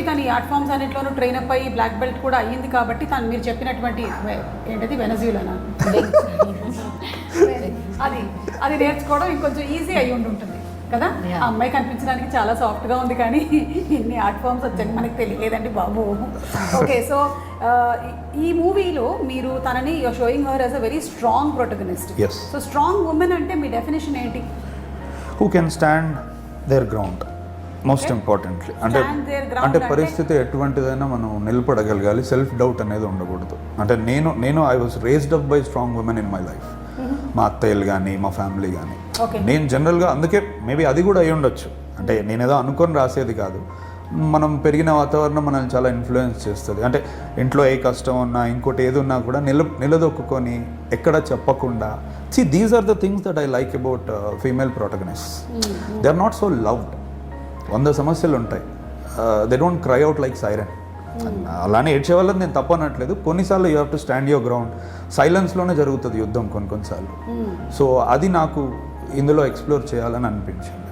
తను ఈ art forms అన్నింటిలోనూ ట్రైన్ అప్ అయ్యి బ్లాక్ బెల్ట్ కూడా అయ్యింది కాబట్టి తను మీరు చెప్పినటువంటి ఏంటది వెనజులానా అది నేర్చుకోవడం ఇంకొంచెం ఈజీ అయ్యి ఉంటుంది కదా. ఆ అమ్మాయి కనిపించడానికి చాలా సాఫ్ట్గా ఉంది కానీ ఇన్ని ఆర్ట్ ఫామ్స్ వచ్చాక మనకు తెలియలేదండి బాబు. ఓకే, సో ఈ మూవీలో మీరు తనని showing her as a very strong protagonist. So strong women అంటే మీ డెఫినేషన్ ఏంటి? Who can stand their ground most importantly. అంటే పరిస్థితి ఎటువంటిదైనా మనం నిలబడగలగాలి, సెల్ఫ్ డౌట్ అనేది ఉండకూడదు. అంటే నేను I was raised up by strong women in my life. మా అత్తయ్యలు కానీ మా ఫ్యామిలీ కానీ, నేను జనరల్గా అందుకే మేబీ అది కూడా అయి ఉండొచ్చు. అంటే నేనేదో అనుకొని రాసేది కాదు, మనం పెరిగిన వాతావరణం మనల్ని చాలా ఇన్ఫ్లుయెన్స్ చేస్తుంది. అంటే ఇంట్లో ఏ కష్టం ఉన్నా ఇంకోటి ఏది ఉన్నా కూడా నిలదొక్కుని ఎక్కడ చెప్పకుండా. These are the things that I like about female protagonists. They are not so loved. 100 సమస్యలు ఉంటాయి, they don't cry out like siren. అలానే ఏడ్చే వాళ్ళని నేను తప్పనట్లేదు. కొన్నిసార్లు you have to stand your ground. సైలెన్స్లోనే జరుగుతుంది యుద్ధం కొన్నిసార్లు. సో అది నాకు ఇందులో ఎక్స్ప్లోర్ చేయాలని అనిపించింది.